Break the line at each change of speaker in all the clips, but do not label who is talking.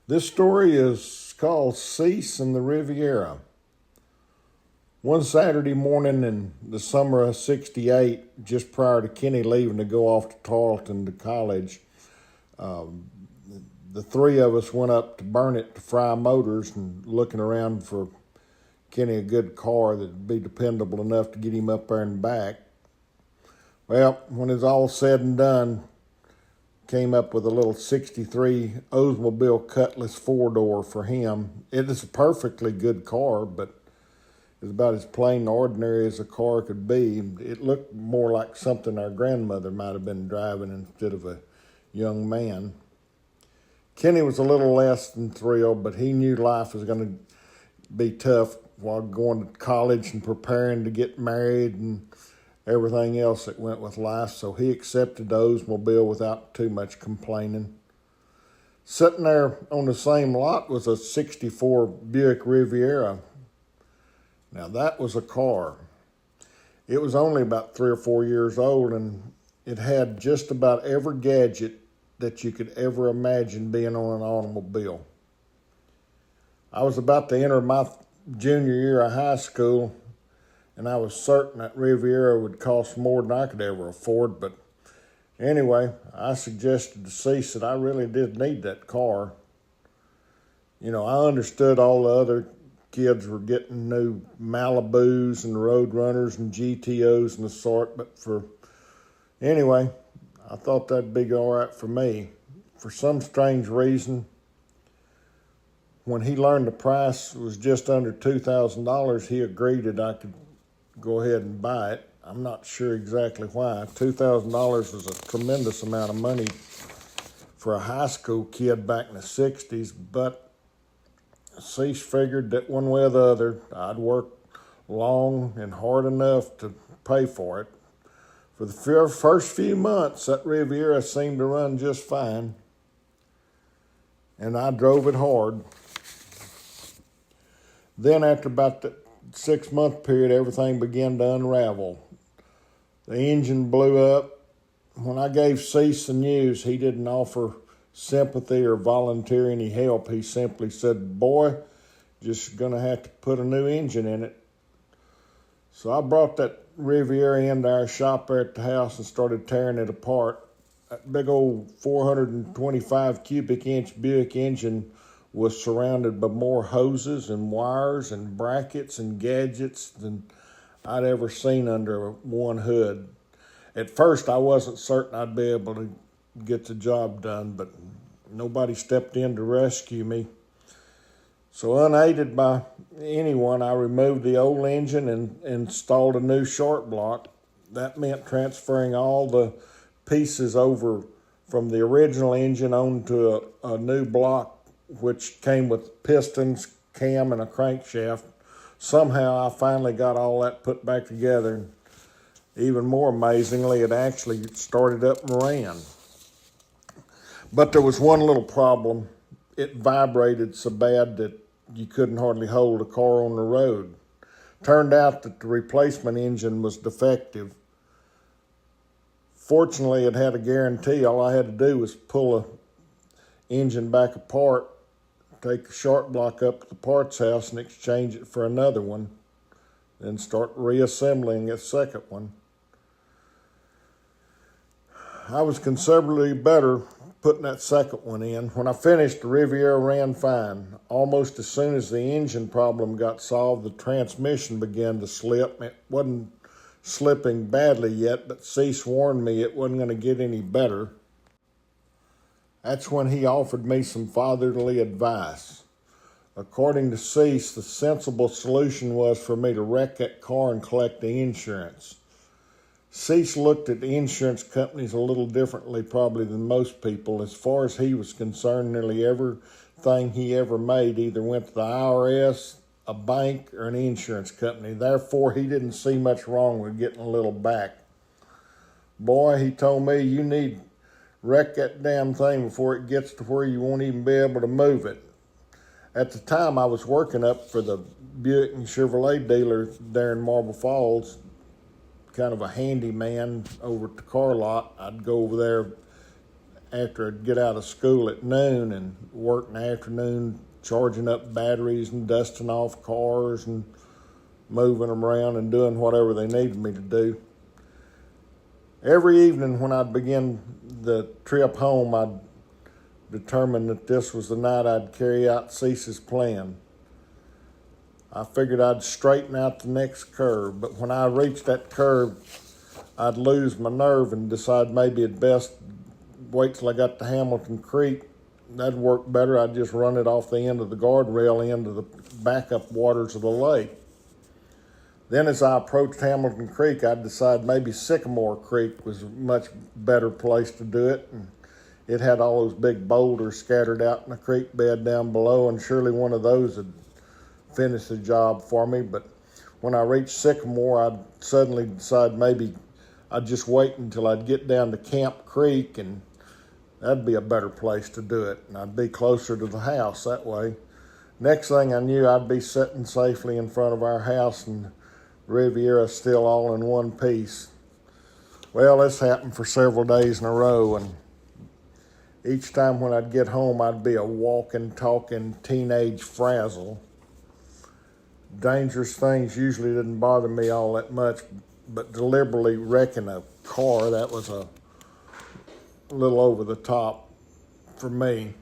This story is called Cease and the Riviera. One Saturday morning in the summer of '68, just prior to Kenny leaving to go off to Tarleton to college, the three of us went up to Burnett to Fry Motors and looking around for Kenny a good car that'd be dependable enough to get him up there and back. Well, when it's all said and done, came up with a little '63 Oldsmobile Cutlass 4-door for him. It is a perfectly good car, but it's about as plain and ordinary as a car could be. It looked more like something our grandmother might have been driving instead of a young man. Kenny was a little less than thrilled, but he knew life was going to be tough while going to college and preparing to get married and everything else that went with life, so he accepted the Oldsmobile without too much complaining. Sitting there on the same lot was a '64 Buick Riviera. Now that was a car. It was only about 3 or 4 years old, and it had just about every gadget that you could ever imagine being on an automobile. I was about to enter my junior year of high school, and I was certain that Riviera would cost more than I could ever afford. But anyway, I suggested to Cease that I really did need that car. You know, I understood all the other kids were getting new Malibus and Roadrunners and GTOs and the sort, but anyway, I thought that'd be all right for me. For some strange reason, when he learned the price was just under $2,000, he agreed that I could go ahead and buy it. I'm not sure exactly why. $2,000 was a tremendous amount of money for a high school kid back in the '60s, but Cease figured that one way or the other, I'd work long and hard enough to pay for it. For the first few months, that Riviera seemed to run just fine, and I drove it hard. Then after about the 6-month period, everything began to unravel. The engine blew up. When I gave Cease the news, he didn't offer sympathy or volunteer any help. He simply said, "Boy, just gonna have to put a new engine in it." So I brought that Riviera into our shop there at the house and started tearing it apart. That big old 425 cubic inch Buick engine was surrounded by more hoses and wires and brackets and gadgets than I'd ever seen under one hood. At first, I wasn't certain I'd be able to get the job done, but nobody stepped in to rescue me. So unaided by anyone, I removed the old engine and installed a new short block. That meant transferring all the pieces over from the original engine onto a new block, which came with pistons, cam, and a crankshaft. Somehow I finally got all that put back together. And even more amazingly, it actually started up and ran. But there was one little problem. It vibrated so bad that you couldn't hardly hold a car on the road. Turned out that the replacement engine was defective. Fortunately, it had a guarantee. All I had to do was pull the engine back apart, take a short block up to the parts house and exchange it for another one, then start reassembling a second one. I was considerably better putting that second one in. When I finished, the Riviera ran fine. Almost as soon as the engine problem got solved, the transmission began to slip. It wasn't slipping badly yet, but Cease warned me it wasn't going to get any better. That's when he offered me some fatherly advice. According to Cease, the sensible solution was for me to wreck that car and collect the insurance. Cease looked at the insurance companies a little differently probably than most people. As far as he was concerned, nearly everything he ever made either went to the IRS, a bank, or an insurance company. Therefore, he didn't see much wrong with getting a little back. "Boy," he told me, "you need to wreck that damn thing before it gets to where you won't even be able to move it." At the time, I was working up for the Buick and Chevrolet dealer there in Marble Falls, kind of a handyman over at the car lot. I'd go over there after I'd get out of school at noon and work in the afternoon, charging up batteries and dusting off cars and moving them around and doing whatever they needed me to do. Every evening when I'd begin the trip home, I'd determine that this was the night I'd carry out Cease's plan. I figured I'd straighten out the next curve, but when I reached that curve, I'd lose my nerve and decide maybe it'd best wait till I got to Hamilton Creek. That'd work better. I'd just run it off the end of the guardrail into the backup waters of the lake. Then as I approached Hamilton Creek, I'd decide maybe Sycamore Creek was a much better place to do it. And it had all those big boulders scattered out in the creek bed down below, and surely one of those would finish the job for me. But when I reached Sycamore, I'd suddenly decide maybe I'd just wait until I'd get down to Camp Creek, and that'd be a better place to do it. And I'd be closer to the house that way. Next thing I knew, I'd be sitting safely in front of our house and Riviera still all in one piece. Well, this happened for several days in a row, and each time when I'd get home, I'd be a walking, talking teenage frazzle. Dangerous things usually didn't bother me all that much, but deliberately wrecking a car, that was a little over the top for me.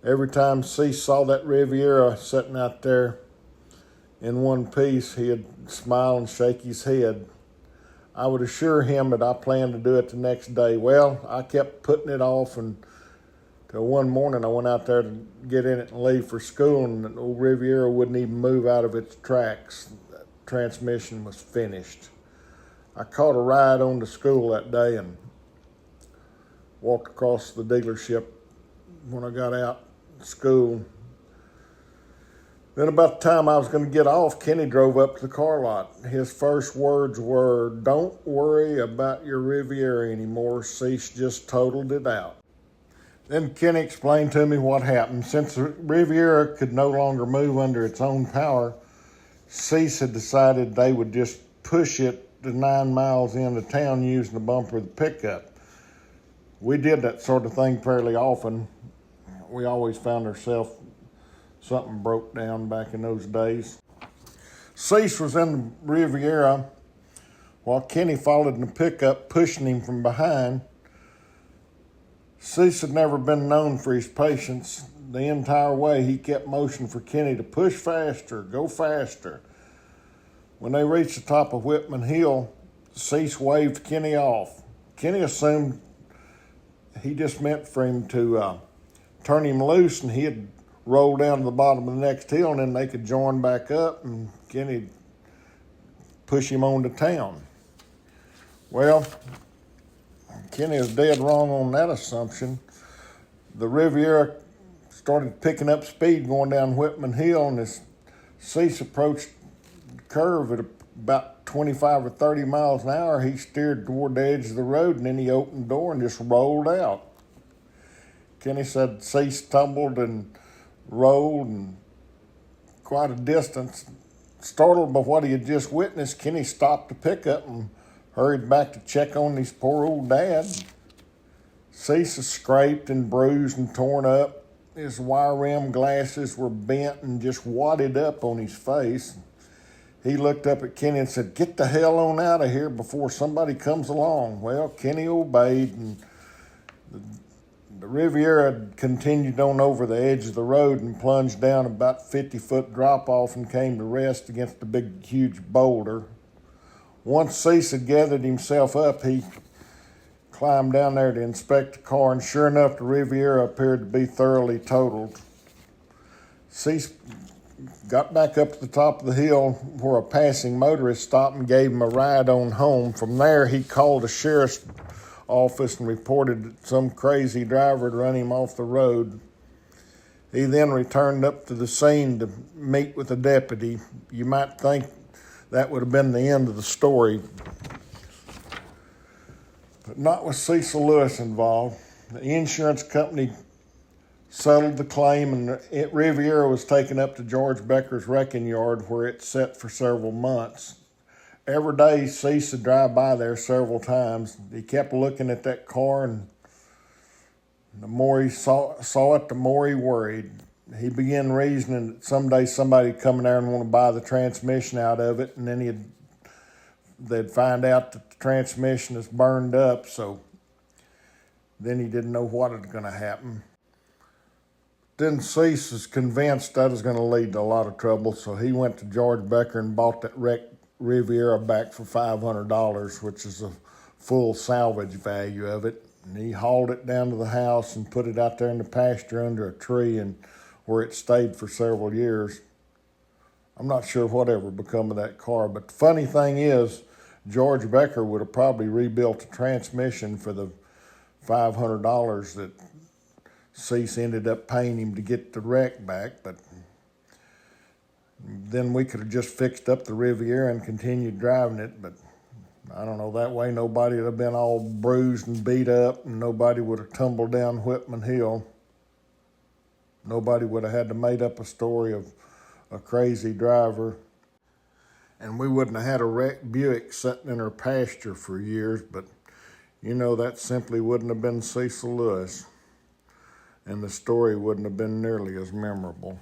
Every time Cease saw that Riviera sitting out there in one piece, he'd smile and shake his head. I would assure him that I planned to do it the next day. Well, I kept putting it off until one morning I went out there to get in it and leave for school, and the old Riviera wouldn't even move out of its tracks. The transmission was finished. I caught a ride on to school that day and walked across the dealership when I got out of school. Then about the time I was going to get off, Kenny drove up to the car lot. His first words were, "Don't worry about your Riviera anymore. Cease just totaled it out." Then Kenny explained to me what happened. Since the Riviera could no longer move under its own power, Cease had decided they would just push it to 9 miles into town using the bumper of the pickup. We did that sort of thing fairly often. We always found ourselves something broke down back in those days. Cease was in the Riviera while Kenny followed in the pickup, pushing him from behind. Cease had never been known for his patience. The entire way he kept motioning for Kenny to push faster, go faster. When they reached the top of Whitman Hill, Cease waved Kenny off. Kenny assumed he just meant for him to turn him loose, and he'd roll down to the bottom of the next hill, and then they could join back up, and Kenny'd push him on to town. Well, Kenny was dead wrong on that assumption. The Riviera started picking up speed going down Whitman Hill, and as Cease approached the curve at about 25 or 30 miles an hour, he steered toward the edge of the road, and then he opened the door and just rolled out. Kenny said Cease tumbled and rolled and quite a distance. Startled by what he had just witnessed, Kenny stopped the pickup and hurried back to check on his poor old dad. Cease was scraped and bruised and torn up. His wire rim glasses were bent and just wadded up on his face. He looked up at Kenny and said, "Get the hell on out of here before somebody comes along." Well, Kenny obeyed, and the Riviera continued on over the edge of the road and plunged down about 50-foot drop-off and came to rest against a big, huge boulder. Once Cease had gathered himself up, he climbed down there to inspect the car, and sure enough, the Riviera appeared to be thoroughly totaled. Cease got back up to the top of the hill where a passing motorist stopped and gave him a ride on home. From there, he called the sheriff's office and reported that some crazy driver had run him off the road. He then returned up to the scene to meet with a deputy. You might think that would have been the end of the story, but not with Cecil Lewis involved. The insurance company settled the claim, and the Riviera was taken up to George Becker's wrecking yard, where it sat for several months. Every day, Cease would drive by there several times. He kept looking at that car, and The more he saw it, the more he worried. He began reasoning that someday somebody'd come in there and want to buy the transmission out of it, and then they'd find out that the transmission is burned up, so then he didn't know what was going to happen. Then Cease was convinced that was going to lead to a lot of trouble, so he went to George Becker and bought that wrecked Riviera back for $500, which is the full salvage value of it. And he hauled it down to the house and put it out there in the pasture under a tree, and where it stayed for several years. I'm not sure whatever become of that car, but the funny thing is, George Becker would have probably rebuilt the transmission for the $500 that Cease ended up paying him to get the wreck back, but then we could have just fixed up the Riviera and continued driving it, but I don't know, that way nobody would have been all bruised and beat up, and nobody would have tumbled down Whitman Hill. Nobody would have had to make up a story of a crazy driver. And we wouldn't have had a wrecked Buick sitting in our pasture for years, but you know, that simply wouldn't have been Cecil Lewis, and the story wouldn't have been nearly as memorable.